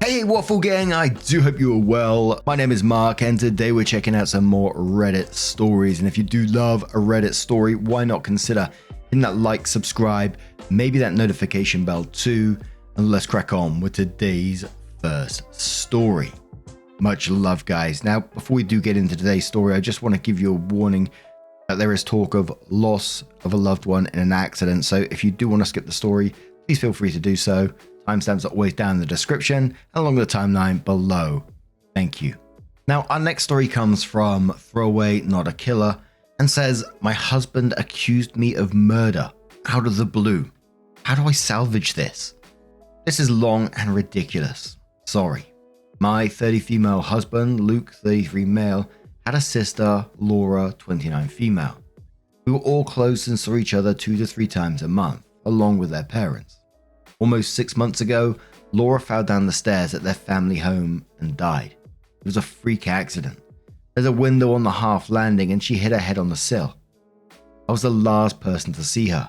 Hey Waffle Gang, I do hope you are well. My name is Mark and today we're checking out some more Reddit stories. And if you do love a Reddit story, why not consider hitting that like, subscribe, maybe that notification bell too, and let's crack on with today's first story. Much love, guys. Now, before we do get into today's story, I just want to give you a warning that there is talk of loss of a loved one in an accident. So if you do want to skip the story, please feel free to do so. Timestamps are always down in the description and along the timeline below. Thank you. Now, our next story comes from Throwaway Not a Killer and says, my husband accused me of murder out of the blue. How do I salvage this? This is long and ridiculous. Sorry. My 30 female husband, Luke, 33 male, had a sister, Laura, 29 female. We were all close and saw each other 2 to 3 times a month, along with their parents. Almost 6 months ago, Laura fell down the stairs at their family home and died. It was a freak accident. There's a window on the half landing and she hit her head on the sill. I was the last person to see her.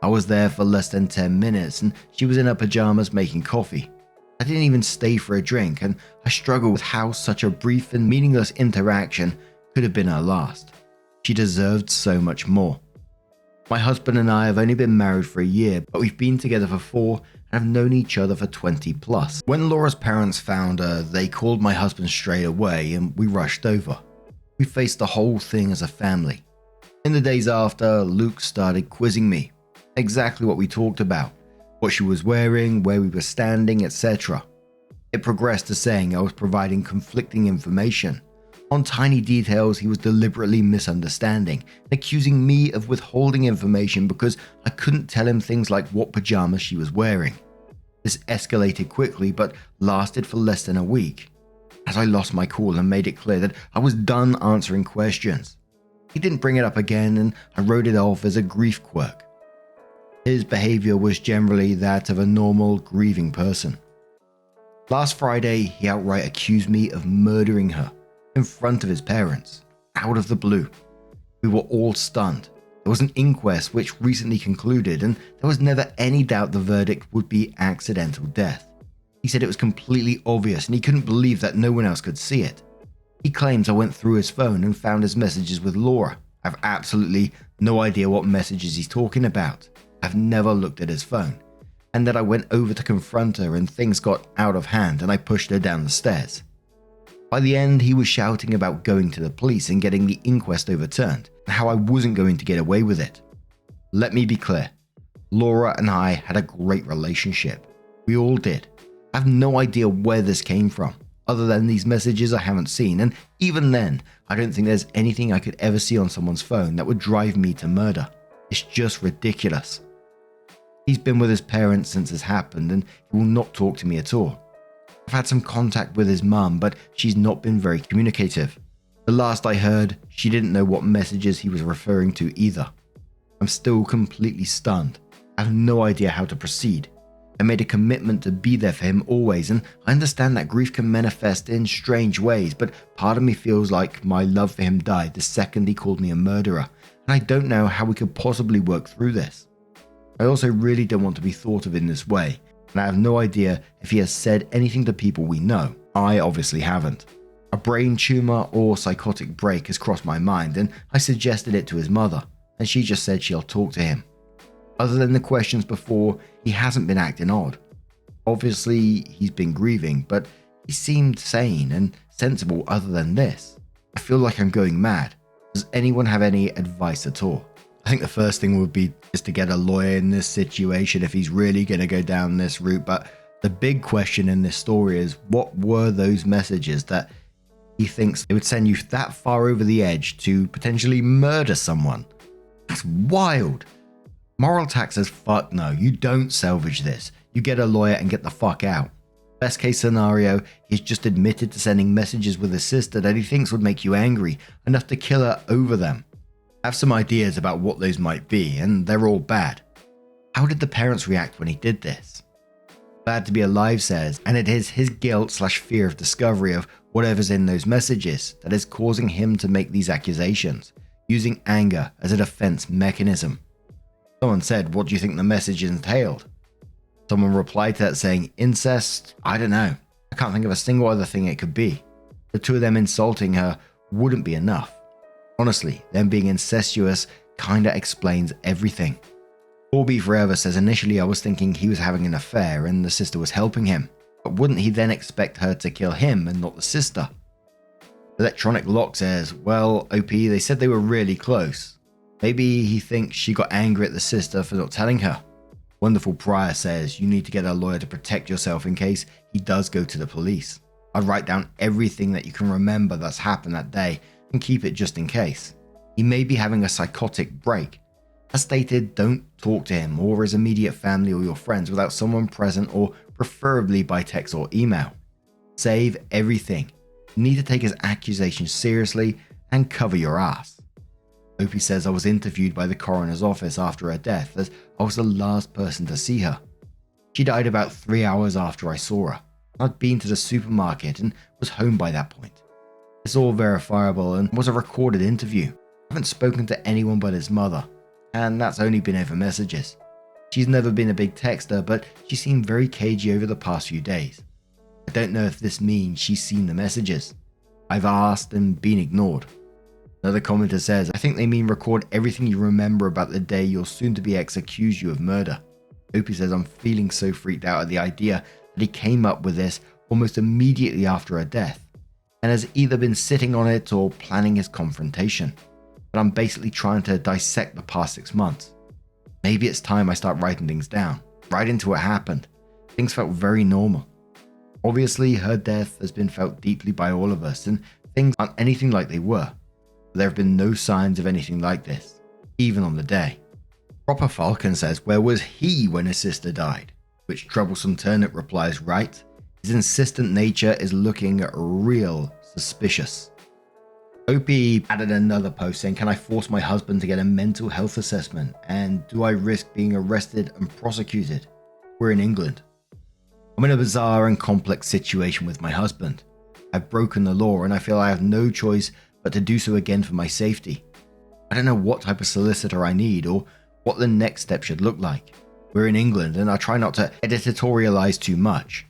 I was there for less than 10 minutes and she was in her pajamas making coffee. I didn't even stay for a drink and I struggle with how such a brief and meaningless interaction could have been her last. She deserved so much more. My husband and I have only been married for a year, but we've been together for 4 and have known each other for 20 plus. When Laura's parents found her, they called my husband straight away and we rushed over. We faced the whole thing as a family. In the days after, Luke started quizzing me. Exactly what we talked about, what she was wearing, where we were standing, etc. It progressed to saying I was providing conflicting information. On tiny details he was deliberately misunderstanding, accusing me of withholding information because I couldn't tell him things like what pajamas she was wearing. This escalated quickly but lasted for less than a week, as I lost my cool and made it clear that I was done answering questions. He didn't bring it up again and I wrote it off as a grief quirk. His behavior was generally that of a normal, grieving person. Last Friday, he outright accused me of murdering her in front of his parents, out of the blue. We were all stunned. There was an inquest which recently concluded and there was never any doubt the verdict would be accidental death. He said it was completely obvious and he couldn't believe that no one else could see it. He claims I went through his phone and found his messages with Laura. I have absolutely no idea what messages he's talking about. I've never looked at his phone. And that I went over to confront her and things got out of hand and I pushed her down the stairs. By the end, he was shouting about going to the police and getting the inquest overturned, and how I wasn't going to get away with it. Let me be clear. Laura and I had a great relationship. We all did. I have no idea where this came from, other than these messages I haven't seen, and even then, I don't think there's anything I could ever see on someone's phone that would drive me to murder. It's just ridiculous. He's been with his parents since this happened, and he will not talk to me at all. I've had some contact with his mum, but she's not been very communicative. The last I heard, she didn't know what messages he was referring to either. I'm still completely stunned. I have no idea how to proceed. I made a commitment to be there for him always, and I understand that grief can manifest in strange ways, but part of me feels like my love for him died the second he called me a murderer, and I don't know how we could possibly work through this. I also really don't want to be thought of in this way, and I have no idea if he has said anything to people we know. I obviously haven't. A brain tumor or psychotic break has crossed my mind and I suggested it to his mother, and she just said she'll talk to him. Other than the questions before, he hasn't been acting odd. Obviously, he's been grieving, but he seemed sane and sensible other than this. I feel like I'm going mad. Does anyone have any advice at all? I think the first thing would be just to get a lawyer in this situation if he's really going to go down this route. But the big question in this story is, what were those messages that he thinks it would send you that far over the edge to potentially murder someone? That's wild. Moral tax says, fuck no, you don't salvage this. You get a lawyer and get the fuck out. Best case scenario, he's just admitted to sending messages with his sister that he thinks would make you angry, enough to kill her over them. I have some ideas about what those might be, and they're all bad. How did the parents react when he did this? Glad to be alive says, and it is his guilt/fear of discovery of whatever's in those messages that is causing him to make these accusations, using anger as a defense mechanism. Someone said, what do you think the message entailed? Someone replied to that saying, incest? I don't know. I can't think of a single other thing it could be. The two of them insulting her wouldn't be enough. Honestly, them being incestuous kinda explains everything. Corby Forever says initially I was thinking he was having an affair and the sister was helping him, but wouldn't he then expect her to kill him and not the sister? Electronic Lock says, well, OP, they said they were really close. Maybe he thinks she got angry at the sister for not telling her. Wonderful Pryor says, you need to get a lawyer to protect yourself in case he does go to the police. I'd write down everything that you can remember that's happened that day and keep it just in case. He may be having a psychotic break. As stated, don't talk to him or his immediate family or your friends without someone present or preferably by text or email. Save everything. You need to take his accusations seriously and cover your ass. Opie says I was interviewed by the coroner's office after her death as I was the last person to see her. She died about 3 hours after I saw her. I'd been to the supermarket and was home by that point. It's all verifiable and was a recorded interview. I haven't spoken to anyone but his mother, and that's only been over messages. She's never been a big texter, but she seemed very cagey over the past few days. I don't know if this means she's seen the messages. I've asked and been ignored. Another commenter says, I think they mean record everything you remember about the day your soon-to-be ex accused you of murder. Opie says, I'm feeling so freaked out at the idea that he came up with this almost immediately after her death, and has either been sitting on it or planning his confrontation. But I'm basically trying to dissect the past 6 months. Maybe it's time I start writing things down, right into what happened. Things felt very normal. Obviously, her death has been felt deeply by all of us, and things aren't anything like they were. There have been no signs of anything like this, even on the day. Proper Falcon says, where was he when his sister died? Which Troublesome Turnip replies, right? His insistent nature is looking real suspicious. OP added another post saying, can I force my husband to get a mental health assessment? And do I risk being arrested and prosecuted? We're in England. I'm in a bizarre and complex situation with my husband. I've broken the law and I feel I have no choice but to do so again for my safety. I don't know what type of solicitor I need or what the next step should look like. We're in England and I try not to editorialize too much.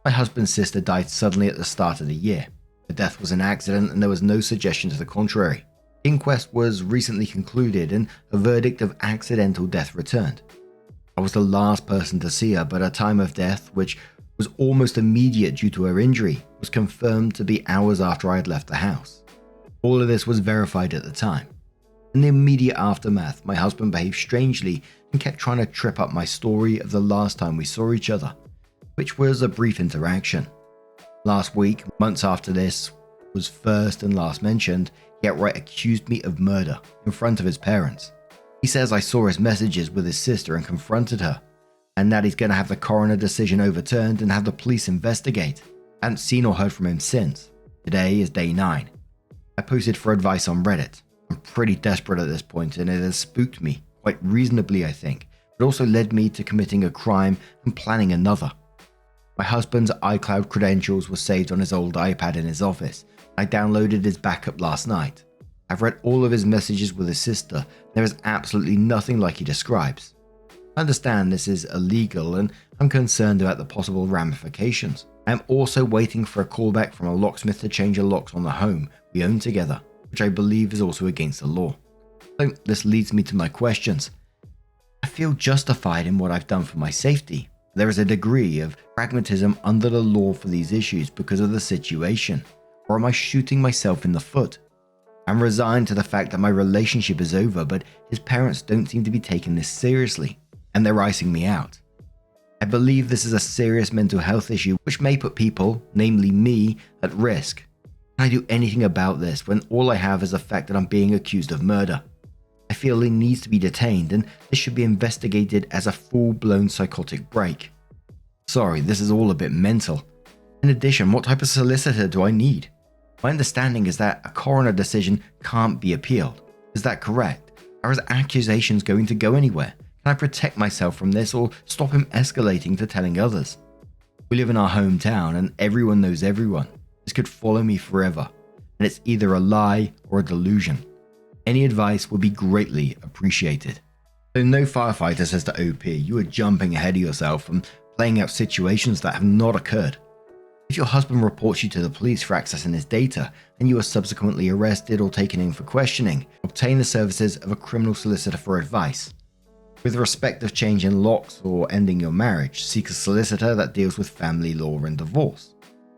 My husband's sister died suddenly at the start of the year. The death was an accident and there was no suggestion to the contrary. The inquest was recently concluded and a verdict of accidental death returned. I was the last person to see her, but her time of death, which was almost immediate due to her injury, was confirmed to be hours after I had left the house. All of this was verified at the time. In the immediate aftermath, my husband behaved strangely and kept trying to trip up my story of the last time we saw each other, which was a brief interaction. Last week, months after this was first and last mentioned, he outright accused me of murder in front of his parents. He says I saw his messages with his sister and confronted her, and that he's going to have the coroner decision overturned and have the police investigate. I haven't seen or heard from him since. Today is day 9. I posted for advice on Reddit. I'm pretty desperate at this point and it has spooked me, quite reasonably I think, but also led me to committing a crime and planning another. My husband's iCloud credentials were saved on his old iPad in his office. I downloaded his backup last night. I've read all of his messages with his sister. There is absolutely nothing like he describes. I understand this is illegal and I'm concerned about the possible ramifications. I am also waiting for a callback from a locksmith to change the locks on the home we own together, which I believe is also against the law. So this leads me to my questions. I feel justified in what I've done for my safety. There is a degree of pragmatism under the law for these issues because of the situation. Or am I shooting myself in the foot? I'm resigned to the fact that my relationship is over, but his parents don't seem to be taking this seriously, and they're icing me out. I believe this is a serious mental health issue which may put people, namely me, at risk. Can I do anything about this when all I have is the fact that I'm being accused of murder? I feel he needs to be detained and this should be investigated as a full-blown psychotic break. Sorry, this is all a bit mental. In addition, what type of solicitor do I need? My understanding is that a coroner decision can't be appealed. Is that correct? Are his accusations going to go anywhere? Can I protect myself from this or stop him escalating to telling others? We live in our hometown and everyone knows everyone. This could follow me forever, and it's either a lie or a delusion. Any advice would be greatly appreciated. So no firefighter says to OP, you are jumping ahead of yourself and playing out situations that have not occurred. If your husband reports you to the police for accessing his data and you are subsequently arrested or taken in for questioning, obtain the services of a criminal solicitor for advice. With respect of changing locks or ending your marriage, seek a solicitor that deals with family law and divorce.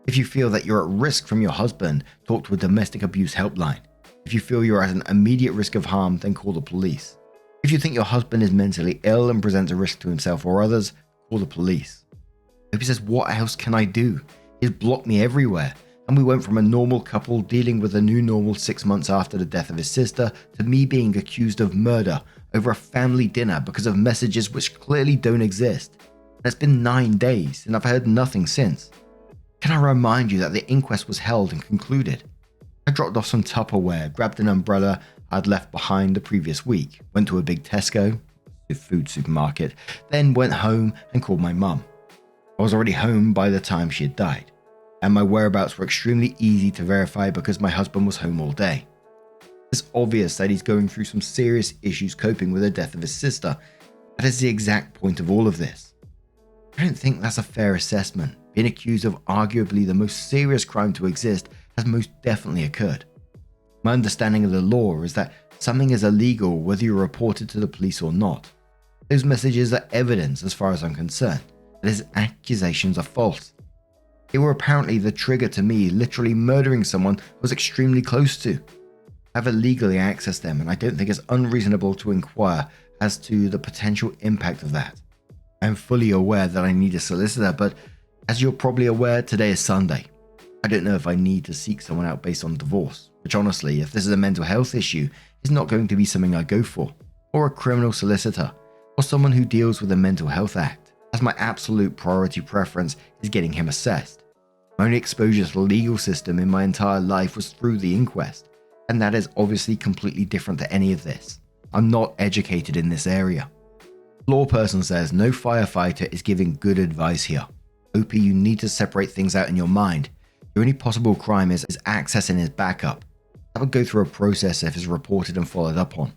If you feel that you're at risk from your husband, talk to a domestic abuse helpline. If you feel you're at an immediate risk of harm, then call the police. If you think your husband is mentally ill and presents a risk to himself or others, call the police. Opie says, what else can I do? He's blocked me everywhere, and we went from a normal couple dealing with a new normal 6 months after the death of his sister to me being accused of murder over a family dinner because of messages which clearly don't exist. And it's been 9 days, and I've heard nothing since. Can I remind you that the inquest was held and concluded? I dropped off some Tupperware, grabbed an umbrella I'd left behind the previous week, went to a big Tesco, a food supermarket, then went home and called my mum. I was already home by the time she had died, and my whereabouts were extremely easy to verify because my husband was home all day. It's obvious that he's going through some serious issues coping with the death of his sister. That is the exact point of all of this. I don't think that's a fair assessment. Being accused of arguably the most serious crime to exist has most definitely occurred. My understanding of the law is that something is illegal whether you report it to the police or not. Those messages are evidence as far as I'm concerned that his accusations are false. They were apparently the trigger to me literally murdering someone I was extremely close to. I've illegally accessed them, and I don't think it's unreasonable to inquire as to the potential impact of that. I'm fully aware that I need a solicitor, but as you're probably aware, today is Sunday. I don't know if I need to seek someone out based on divorce, which honestly, if this is a mental health issue, is not going to be something I go for, or a criminal solicitor, or someone who deals with the Mental Health Act, as my absolute priority preference is getting him assessed. My only exposure to the legal system in my entire life was through the inquest, and that is obviously completely different to any of this. I'm not educated in this area. Law person says no firefighter is giving good advice here. Opie, you need to separate things out in your mind. Your only possible crime is accessing his backup. That would go through a process if it's reported and followed up on.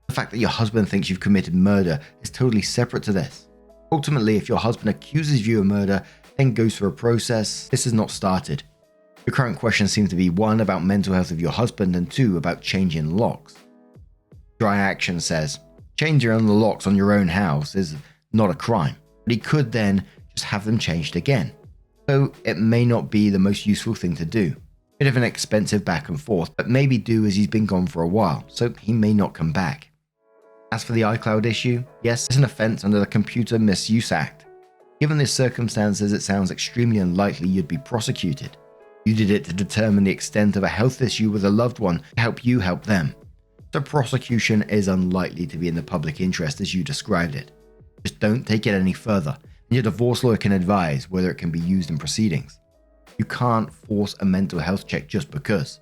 The fact that your husband thinks you've committed murder is totally separate to this. Ultimately, if your husband accuses you of murder, then goes through a process, this is not started. Your current questions seem to be 1 about mental health of your husband and 2 about changing locks. Dry Action says, changing the locks on your own house is not a crime, but he could then just have them changed again. So it may not be the most useful thing to do. Bit of an expensive back and forth, but maybe do as he's been gone for a while, so he may not come back. As for the iCloud issue, yes, it's an offence under the Computer Misuse Act. Given the circumstances, it sounds extremely unlikely you'd be prosecuted. You did it to determine the extent of a health issue with a loved one to help you help them. So prosecution is unlikely to be in the public interest as you described it. Just don't take it any further, and your divorce lawyer can advise whether it can be used in proceedings. You can't force a mental health check just because.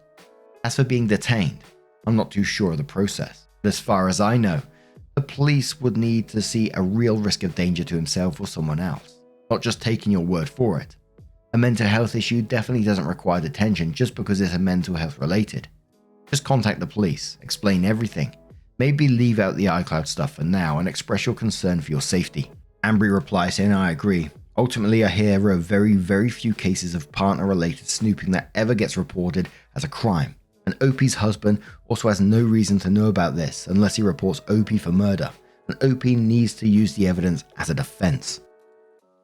As for being detained, I'm not too sure of the process, but as far as I know, the police would need to see a real risk of danger to himself or someone else, not just taking your word for it. A mental health issue definitely doesn't require detention just because it's a mental health related. Just contact the police, explain everything, maybe leave out the iCloud stuff for now and express your concern for your safety. Ambry replies saying, I agree. Ultimately, I hear of very few cases of partner-related snooping that ever gets reported as a crime. And Opie's husband also has no reason to know about this unless he reports Opie for murder, and Opie needs to use the evidence as a defense.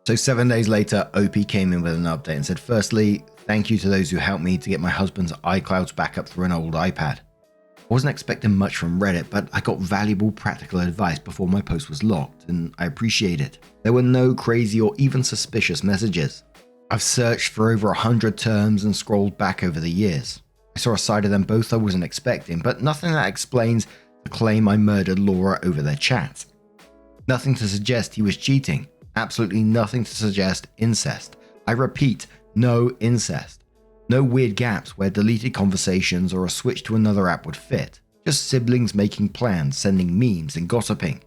So 7 days later, Opie came in with an update and said, firstly, thank you to those who helped me to get my husband's iClouds back up through an old iPad. I wasn't expecting much from Reddit, but I got valuable practical advice before my post was locked, and I appreciate it. There were no crazy or even suspicious messages. I've searched for over 100 terms and scrolled back over the years. I saw a side of them both I wasn't expecting, but nothing that explains the claim I murdered Laura over their chat. Nothing to suggest he was cheating. Absolutely nothing to suggest incest. I repeat, no incest. No weird gaps where deleted conversations or a switch to another app would fit. Just siblings making plans, sending memes and gossiping.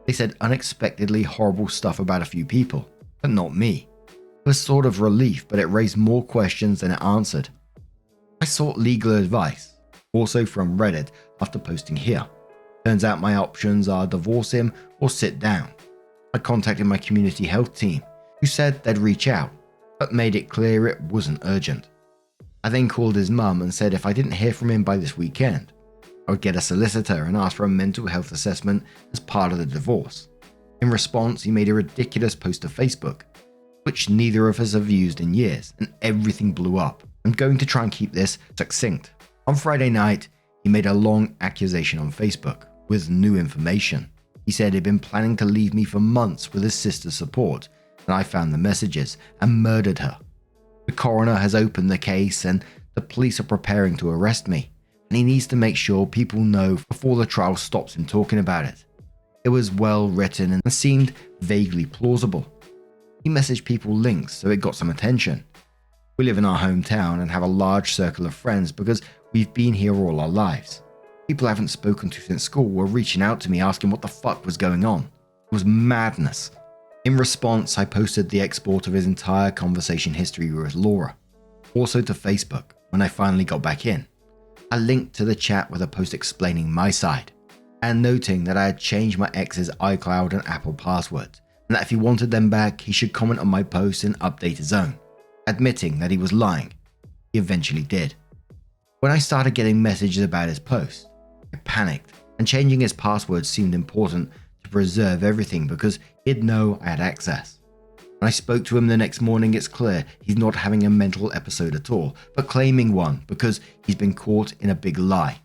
They said unexpectedly horrible stuff about a few people, but not me. It was sort of relief, but it raised more questions than it answered. I sought legal advice, also from Reddit, after posting here. Turns out my options are divorce him or sit down. I contacted my community health team, who said they'd reach out. but made it clear it wasn't urgent. I then called his mum and said if I didn't hear from him by this weekend, I would get a solicitor and ask for a mental health assessment as part of the divorce. In response, he made a ridiculous post to Facebook, which neither of us have used in years, and everything blew up. I'm going to try and keep this succinct. On Friday night, he made a long accusation on Facebook with new information. He said he'd been planning to leave me for months with his sister's support, and I found the messages and murdered her. The coroner has opened the case and the police are preparing to arrest me, and he needs to make sure people know before the trial stops him talking about it. It was well written and seemed vaguely plausible. He messaged people links so it got some attention. We live in our hometown and have a large circle of friends because we've been here all our lives. People I haven't spoken to since school were reaching out to me asking what the fuck was going on. It was madness. In response, I posted the export of his entire conversation history with Laura, also to Facebook when I finally got back in. I linked to the chat with a post explaining my side, and noting that I had changed my ex's iCloud and Apple passwords, and that if he wanted them back, he should comment on my post and update his own, admitting that he was lying. He eventually did. When I started getting messages about his post, I panicked, and changing his password seemed important to preserve everything because he'd know I had access. When I spoke to him the next morning, it's clear he's not having a mental episode at all, but claiming one because he's been caught in a big lie.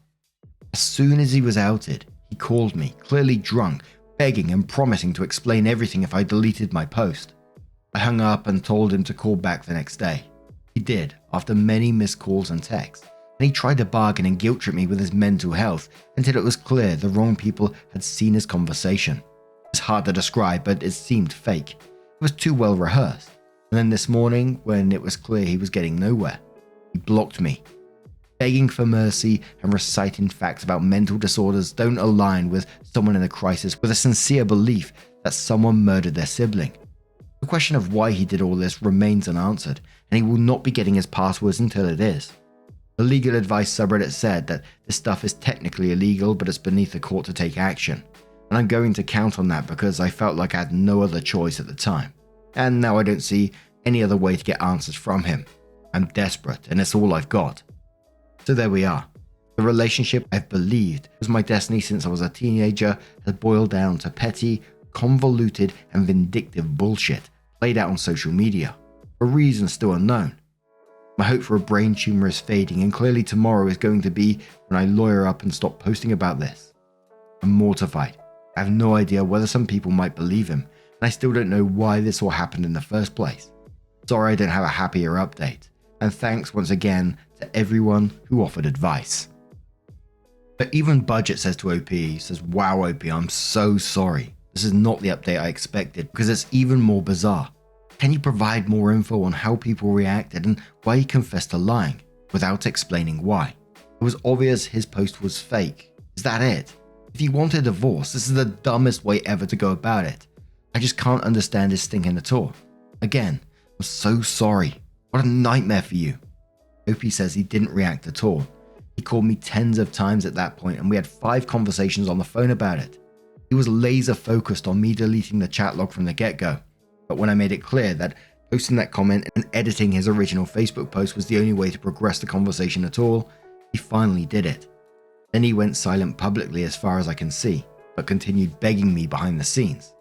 As soon as he was outed, he called me, clearly drunk, begging and promising to explain everything if I deleted my post. I hung up and told him to call back the next day. He did, after many missed calls and texts, and he tried to bargain and guilt trip me with his mental health until it was clear the wrong people had seen his conversation. It's hard to describe, but it seemed fake. It was too well rehearsed. And then this morning, when it was clear he was getting nowhere, he blocked me. Begging for mercy and reciting facts about mental disorders don't align with someone in a crisis with a sincere belief that someone murdered their sibling. The question of why he did all this remains unanswered, and he will not be getting his passwords until it is. The legal advice subreddit said that this stuff is technically illegal, but it's beneath the court to take action. And I'm going to count on that because I felt like I had no other choice at the time. And now I don't see any other way to get answers from him. I'm desperate, and it's all I've got. So there we are. The relationship I've believed was my destiny since I was a teenager has boiled down to petty, convoluted, and vindictive bullshit played out on social media, for reasons still unknown. My hope for a brain tumor is fading, and clearly tomorrow is going to be when I lawyer up and stop posting about this. I'm mortified. I have no idea whether some people might believe him, and I still don't know why this all happened in the first place. Sorry I don't have a happier update, and thanks once again to everyone who offered advice. But even Budget says to OP, he says, "Wow OP, I'm so sorry. This is not the update I expected because it's even more bizarre. Can you provide more info on how people reacted and why he confessed to lying without explaining why? It was obvious his post was fake. Is that it? If you want a divorce, this is the dumbest way ever to go about it. I just can't understand his thinking at all. Again, I'm so sorry. What a nightmare for you." OP says he didn't react at all. He called me tens of times at that point and we had 5 conversations on the phone about it. He was laser focused on me deleting the chat log from the get-go. But when I made it clear that posting that comment and editing his original Facebook post was the only way to progress the conversation at all, he finally did it. Then he went silent publicly as far as I can see, but continued begging me behind the scenes.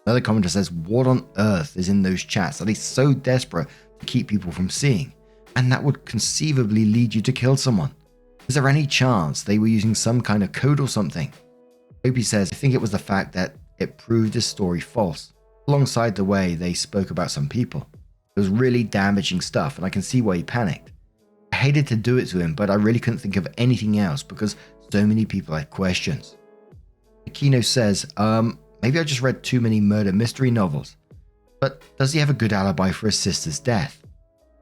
Another commenter says, "What on earth is in those chats that he's so desperate to keep people from seeing? And that would conceivably lead you to kill someone. Is there any chance they were using some kind of code or something?" Opie says, "I think it was the fact that it proved his story false, alongside the way they spoke about some people. It was really damaging stuff and I can see why he panicked. I hated to do it to him, but I really couldn't think of anything else because so many people had questions." Aquino says, "Maybe I just read too many murder mystery novels. But does he have a good alibi for his sister's death?"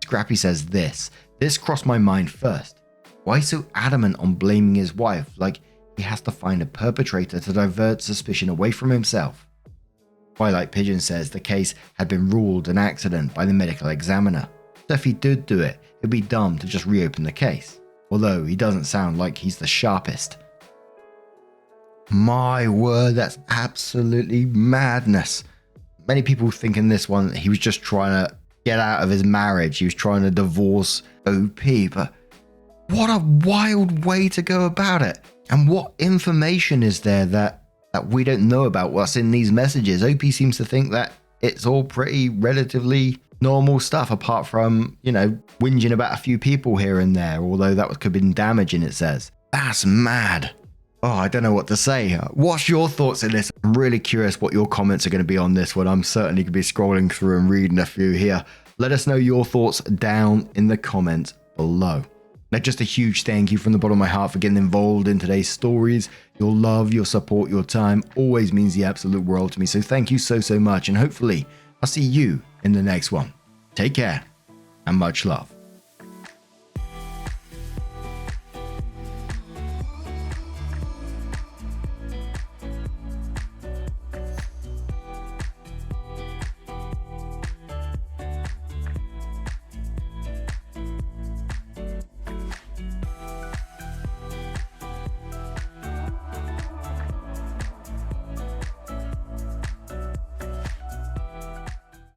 Scrappy says this crossed my mind first. Why so adamant on blaming his wife, like he has to find a perpetrator to divert suspicion away from himself? Twilight Pigeon says the case had been ruled an accident by the medical examiner, so if he did do it, it'd be dumb to just reopen the case, although he doesn't sound like he's the sharpest. My word, that's absolutely madness. Many people think in this one that he was just trying to get out of his marriage. He was trying to divorce OP, but what a wild way to go about it. And what information is there that we don't know about what's in these messages? OP seems to think that it's all pretty relatively normal stuff, apart from, you know, whinging about a few people here and there, although that could have been damaging, it says. That's mad. Oh, I don't know what to say. What's your thoughts on this? I'm really curious what your comments are going to be on this one. I'm certainly going to be scrolling through and reading a few here. Let us know your thoughts down in the comments below. Now, just a huge thank you from the bottom of my heart for getting involved in today's stories. Your love, your support, your time always means the absolute world to me. So thank you so, so much. And hopefully I'll see you in the next one. Take care and much love.